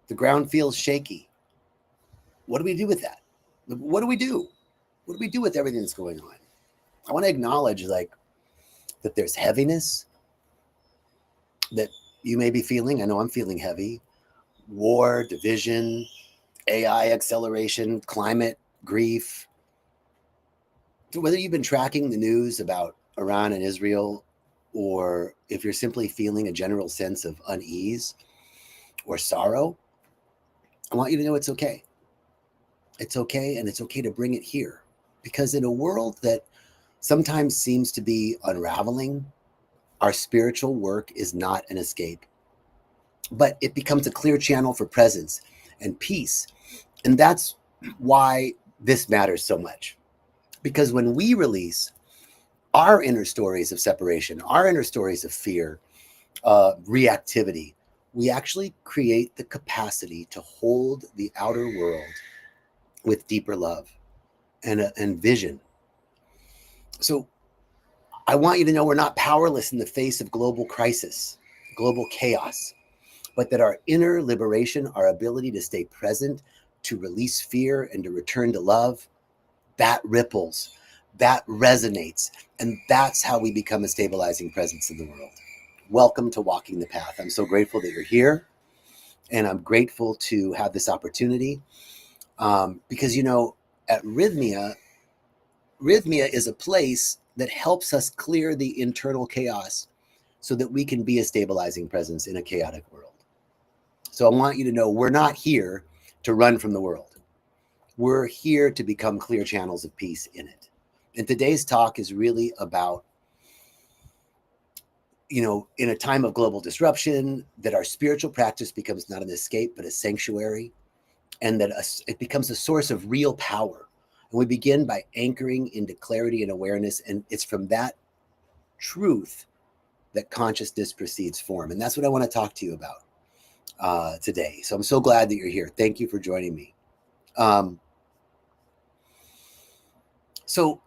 The ground feels shaky. What do we do with that? What do we do? What do we do with everything that's going on? I want to acknowledge like that there's heaviness that you may be feeling. I know I'm feeling heavy. War, division, AI acceleration, climate, grief. Whether you've been tracking the news about Iran and Israel, or if you're simply feeling a general sense of unease or sorrow, I want you to know it's okay. It's okay, and it's okay to bring it here. Because in a world that sometimes seems to be unraveling, our spiritual work is not an escape, but it becomes a clear channel for presence and peace. And that's why this matters so much. Because when we release our inner stories of separation, our inner stories of fear, reactivity, we actually create the capacity to hold the outer world with deeper love and vision. So I want you to know we're not powerless in the face of global crisis, global chaos, but that our inner liberation, our ability to stay present, to release fear and to return to love, that ripples, that resonates, and that's how we become a stabilizing presence in the world. Welcome to Walking the Path. I'm so grateful that you're here, and I'm grateful to have this opportunity because, you know, at rythmia is a place that helps us clear the internal chaos so that we can be a stabilizing presence in a chaotic world. So I want you to know we're not here to run from the world. We're here to become clear channels of peace in it. And today's talk is really about, you know, in a time of global disruption, that our spiritual practice becomes not an escape, but a sanctuary, and that it becomes a source of real power. And we begin by anchoring into clarity and awareness. And it's from that truth that consciousness precedes form. And that's what I want to talk to you about today. So I'm so glad that you're here. Thank you for joining me. So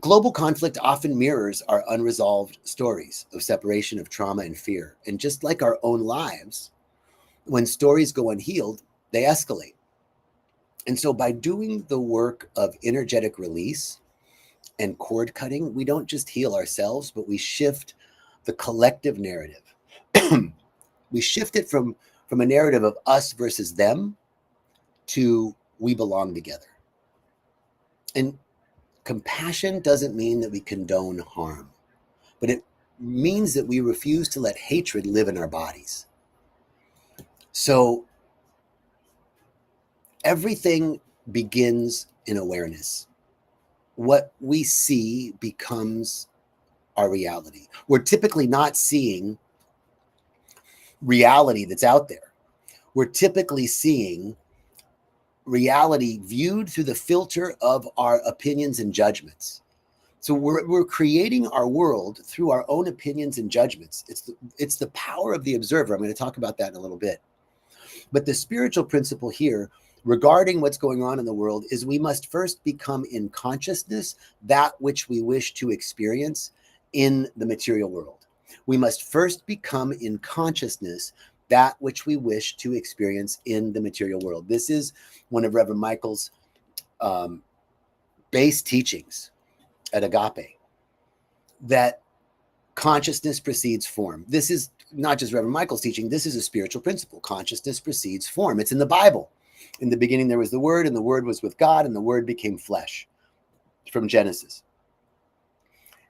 global conflict often mirrors our unresolved stories of separation, of trauma and fear. And just like our own lives, when stories go unhealed, they escalate. And so by doing the work of energetic release and cord cutting, we don't just heal ourselves, but we shift the collective narrative. We shift it from a narrative of us versus them to we belong together. And compassion doesn't mean that we condone harm, but it means that we refuse to let hatred live in our bodies. So everything begins in awareness. What we see becomes our reality. We're typically not seeing reality that's out there. We're typically seeing reality viewed through the filter of our opinions and judgments. So we're creating our world through our own opinions and judgments. It's the power of the observer. I'm going to talk about that in a little bit. But the spiritual principle here regarding what's going on in the world is we must first become in consciousness that which we wish to experience in the material world. We must first become in consciousness that which we wish to experience in the material world. This is one of Reverend Michael's base teachings at Agape, that consciousness precedes form. This is not just Reverend Michael's teaching. This is a spiritual principle. Consciousness precedes form. It's in the Bible. In the beginning, there was the Word, and the Word was with God, and the Word became flesh, from Genesis.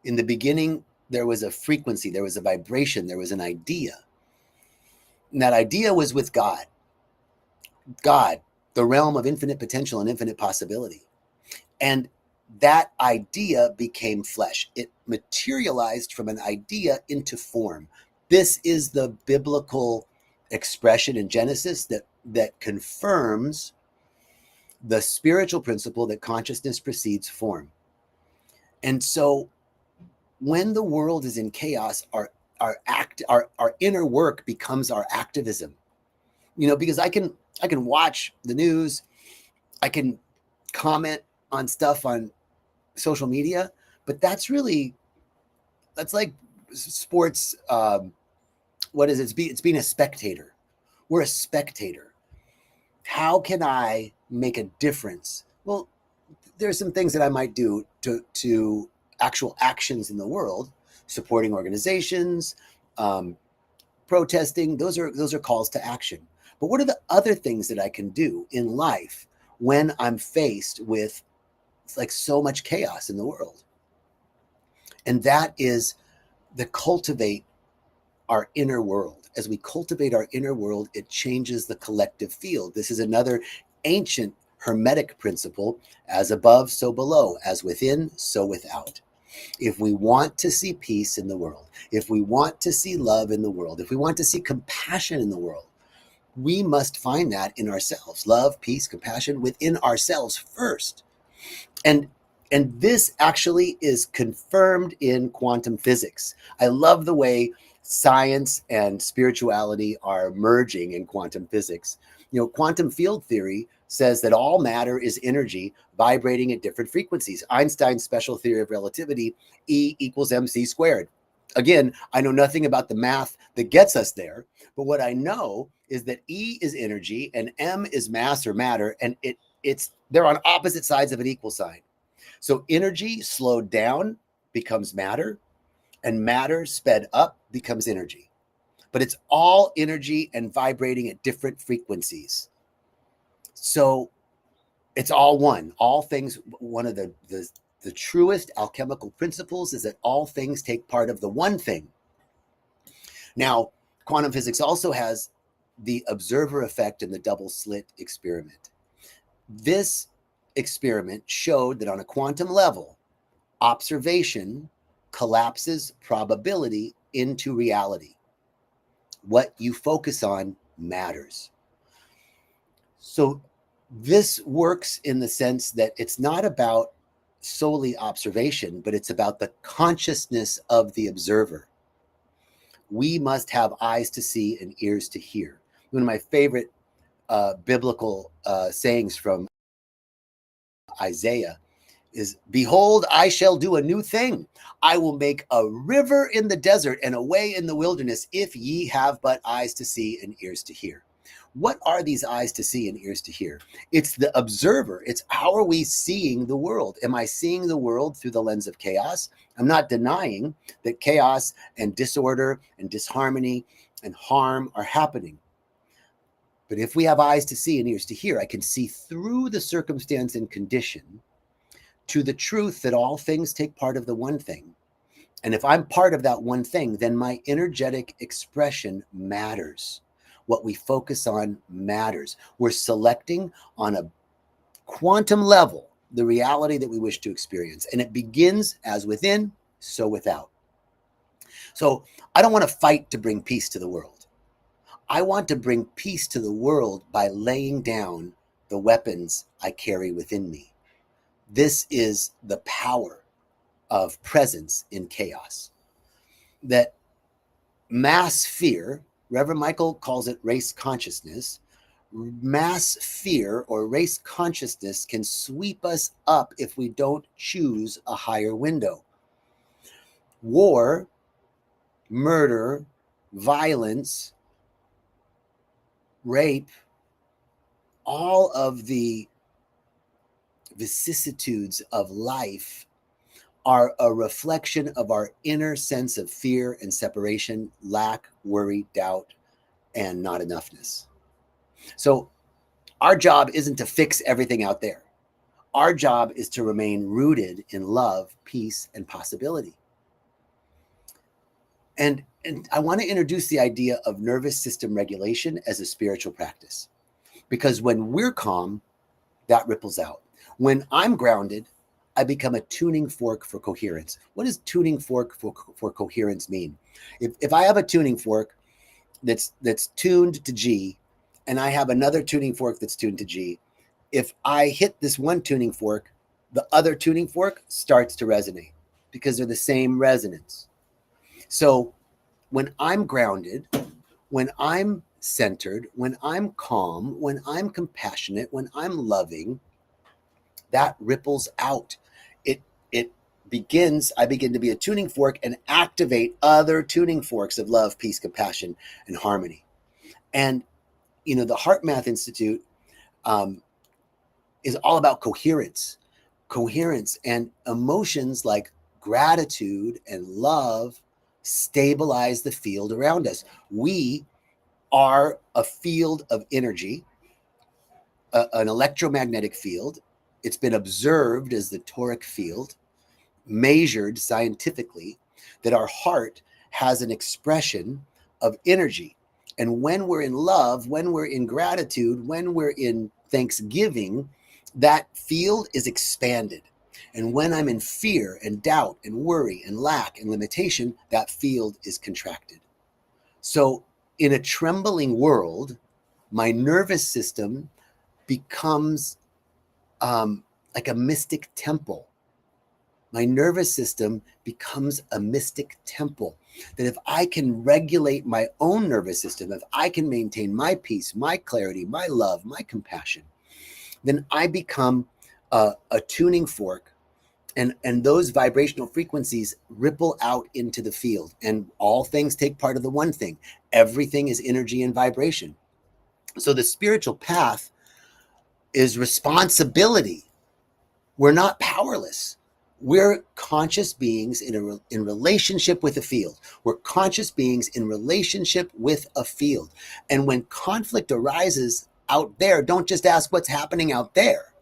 In the beginning, there was a frequency, there was a vibration, there was an idea. And that idea was with God. God, the realm of infinite potential and infinite possibility. And that idea became flesh. It materialized from an idea into form. This is the biblical expression in Genesis that confirms the spiritual principle that consciousness precedes form. And so when the world is in chaos, our inner work becomes our activism. You know, because I can watch the news, I can comment on stuff on social media, but that's like sports. What is it? It's being a spectator. We're a spectator. How can I make a difference? Well, there's some things that I might do to actual actions in the world, supporting organizations, protesting. Those are calls to action. But what are the other things that I can do in life when I'm faced with like so much chaos in the world? And that is the cultivate our inner world. As we cultivate our inner world, it changes the collective field. This is another ancient Hermetic principle: as above, so below, as within, so without. If we want to see peace in the world, if we want to see love in the world, if we want to see compassion in the world, we must find that in ourselves. Love, peace, compassion within ourselves first. And this actually is confirmed in quantum physics. I love the way science and spirituality are merging in quantum physics. You know, quantum field theory says that all matter is energy vibrating at different frequencies. Einstein's special theory of relativity, E equals mc squared. Again, I know nothing about the math that gets us there, but what I know is that E is energy and M is mass or matter, and they're on opposite sides of an equal sign. So energy slowed down becomes matter, and matter sped up becomes energy. But it's all energy and vibrating at different frequencies. So it's all one. All things, one of the truest alchemical principles is that all things take part of the one thing. Now, quantum physics also has the observer effect and the double slit experiment. This experiment showed that on a quantum level, observation collapses probability into reality. What you focus on matters. So this works in the sense that it's not about solely observation, but it's about the consciousness of the observer. We must have eyes to see and ears to hear. One of my favorite biblical sayings from Isaiah is, behold, I shall do a new thing. I will make a river in the desert and a way in the wilderness, if ye have but eyes to see and ears to hear. What are these eyes to see and ears to hear? It's the observer. It's how are we seeing the world? Am I seeing the world through the lens of chaos? I'm not denying that chaos and disorder and disharmony and harm are happening. But if we have eyes to see and ears to hear, I can see through the circumstance and condition to the truth that all things take part of the one thing. And if I'm part of that one thing, then my energetic expression matters. What we focus on matters. We're selecting on a quantum level the reality that we wish to experience. And it begins as within, so without. So I don't want to fight to bring peace to the world. I want to bring peace to the world by laying down the weapons I carry within me. This is the power of presence in chaos. That mass fear, Reverend Michael calls it race consciousness. Mass fear or race consciousness can sweep us up if we don't choose a higher window. War, murder, violence, rape, all of the vicissitudes of life are a reflection of our inner sense of fear and separation, lack, worry, doubt, and not enoughness. So our job isn't to fix everything out there. Our job is to remain rooted in love, peace, and possibility. And I want to introduce the idea of nervous system regulation as a spiritual practice. Because when we're calm, that ripples out. When I'm grounded, I become a tuning fork for coherence. What does tuning fork for coherence mean? If I have a tuning fork that's tuned to G, and I have another tuning fork that's tuned to G, if I hit this one tuning fork, the other tuning fork starts to resonate because they're the same resonance. So when I'm grounded, when I'm centered, when I'm calm, when I'm compassionate, when I'm loving, that ripples out. I begin to be a tuning fork and activate other tuning forks of love, peace, compassion, and harmony. And the Heart Math Institute is all about coherence and emotions like gratitude and love stabilize the field around us. We are a field of energy, an electromagnetic field. It's been observed as the toric field, measured scientifically, that our heart has an expression of energy. And when we're in love, when we're in gratitude, when we're in thanksgiving, that field is expanded. And when I'm in fear and doubt and worry and lack and limitation, that field is contracted. So in a trembling world, my nervous system becomes like a mystic temple. My nervous system becomes a mystic temple. That if I can regulate my own nervous system, if I can maintain my peace, my clarity, my love, my compassion, then I become a tuning fork, and those vibrational frequencies ripple out into the field. And all things take part of the one thing. Everything is energy and vibration. So the spiritual path is responsibility. We're not powerless. We're conscious beings in relationship with a field. We're conscious beings in relationship with a field. And when conflict arises out there, don't just ask what's happening out there.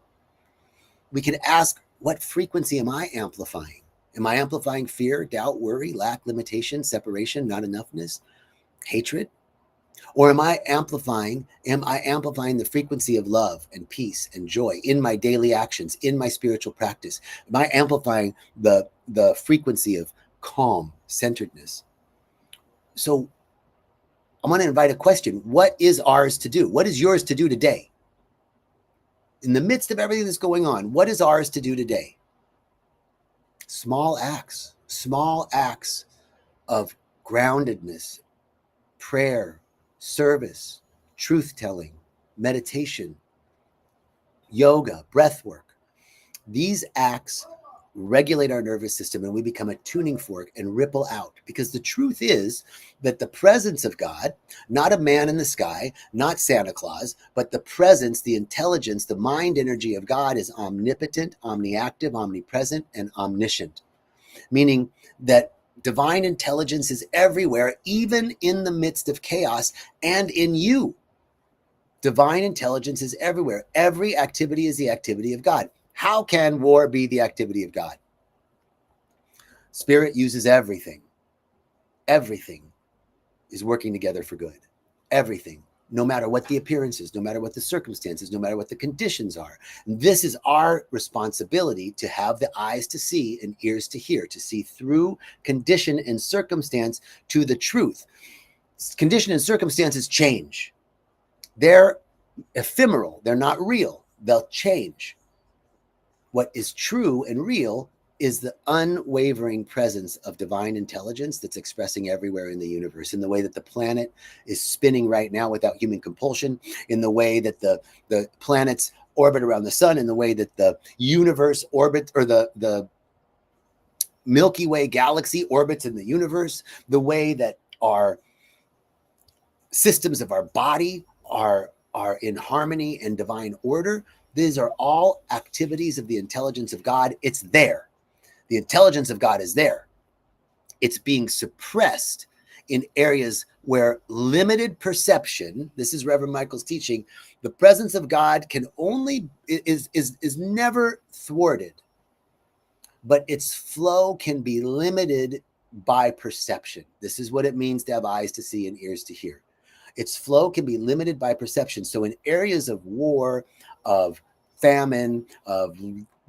We can ask, what frequency am I amplifying? Am I amplifying fear, doubt, worry, lack, limitation, separation, not enoughness, hatred? Or am I amplifying the frequency of love and peace and joy in my daily actions, in my spiritual practice? Am I amplifying the frequency of calm, centeredness? So I want to invite a question. What is ours to do? What is yours to do today? In the midst of everything that's going on, what is ours to do today? Small acts of groundedness, prayer, service, truth-telling, meditation, yoga, breath work. These acts regulate our nervous system, and we become a tuning fork and ripple out. Because the truth is that the presence of God, not a man in the sky, not Santa Claus, but the presence, the intelligence, the mind energy of God is omnipotent, omniactive, omnipresent, and omniscient. Meaning that divine intelligence is everywhere, even in the midst of chaos, and in you. Divine intelligence is everywhere. Every activity is the activity of God. How can war be the activity of God? Spirit uses everything. Everything is working together for good. Everything. No matter what the appearances, no matter what the circumstances, no matter what the conditions are. This is our responsibility, to have the eyes to see and ears to hear, to see through condition and circumstance to the truth. Condition and circumstances change. They're ephemeral. They're not real. They'll change. What is true and real is the unwavering presence of divine intelligence that's expressing everywhere in the universe, in the way that the planet is spinning right now without human compulsion, in the way that the planets orbit around the sun, in the way that the universe orbits, or the Milky Way galaxy orbits in the universe, the way that our systems of our body are in harmony and divine order. These are all activities of the intelligence of God. It's there. The intelligence of God is there. It's being suppressed in areas where limited perception, this is Reverend Michael's teaching, the presence of God can only, is never thwarted, but its flow can be limited by perception. This is what it means to have eyes to see and ears to hear. Its flow can be limited by perception. So in areas of war, of famine, of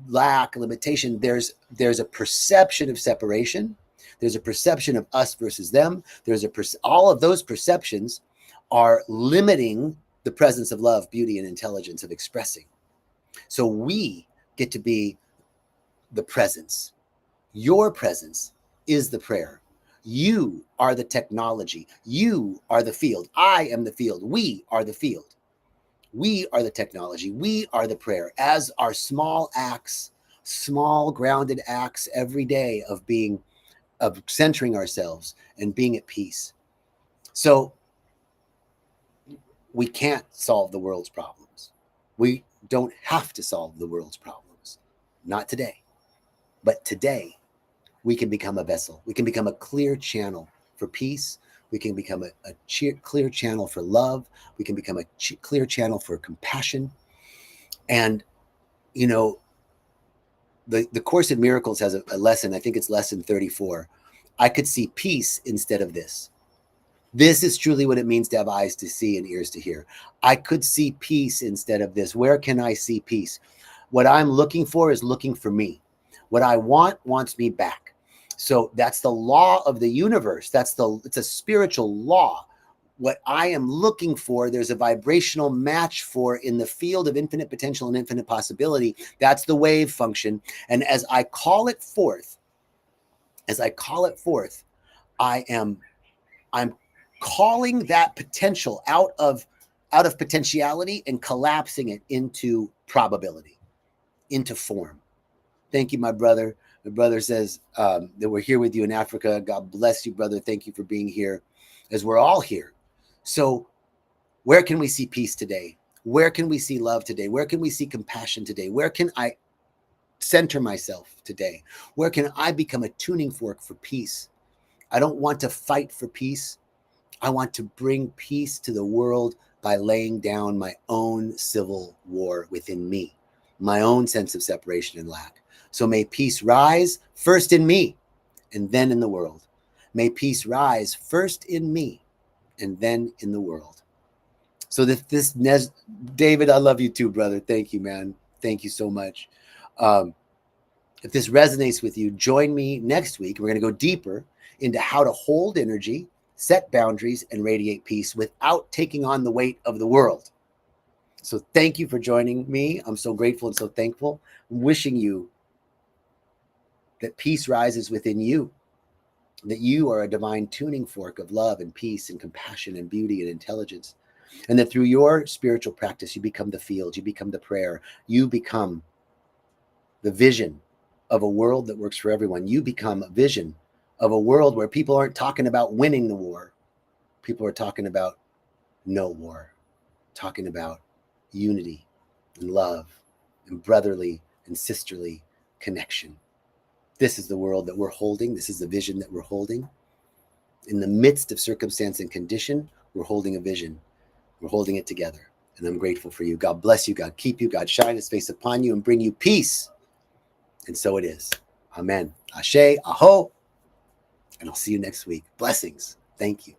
lack, limitation, there's a perception of separation. There's a perception of us versus them. All of those perceptions are limiting the presence of love, beauty, and intelligence of expressing. So we get to be the presence. Your presence is the prayer. You are the technology. You are the field. I am the field. We are the field. We are the technology. We are the prayer. As our small acts, small grounded acts every day of centering ourselves and being at peace. So we can't solve the world's problems. We don't have to solve the world's problems. Not today. But today, we can become a vessel. We can become a clear channel for peace. We can become a clear channel for love. We can become a clear channel for compassion. And, you know, the Course in Miracles has a lesson. I think it's lesson 34. I could see peace instead of this. This is truly what it means to have eyes to see and ears to hear. I could see peace instead of this. Where can I see peace? What I'm looking for is looking for me. What I want wants me back. So that's the law of the universe. It's a spiritual law. What I am looking for, there's a vibrational match for in the field of infinite potential and infinite possibility. That's the wave function. And as I call it forth, I'm calling that potential out of potentiality and collapsing it into probability, into form. Thank you, my brother. My brother says that we're here with you in Africa. God bless you, brother. Thank you for being here, as we're all here. So where can we see peace today? Where can we see love today? Where can we see compassion today? Where can I center myself today? Where can I become a tuning fork for peace? I don't want to fight for peace. I want to bring peace to the world by laying down my own civil war within me, my own sense of separation and lack. So may peace rise first in me and then in the world. May peace rise first in me and then in the world. So David, I love you too, brother. Thank you, man. Thank you so much. If this resonates with you, join me next week. We're going to go deeper into how to hold energy, set boundaries, and radiate peace without taking on the weight of the world. So thank you for joining me. I'm so grateful and so thankful. I'm wishing you that peace rises within you, that you are a divine tuning fork of love and peace and compassion and beauty and intelligence, and that through your spiritual practice, you become the field, you become the prayer, you become the vision of a world that works for everyone. You become a vision of a world where people aren't talking about winning the war. People are talking about no war, talking about unity and love and brotherly and sisterly connection. This is the world that we're holding. This is the vision that we're holding. In the midst of circumstance and condition, we're holding a vision. We're holding it together. And I'm grateful for you. God bless you. God keep you. God shine his face upon you and bring you peace. And so it is. Amen. Ashe, aho. And I'll see you next week. Blessings. Thank you.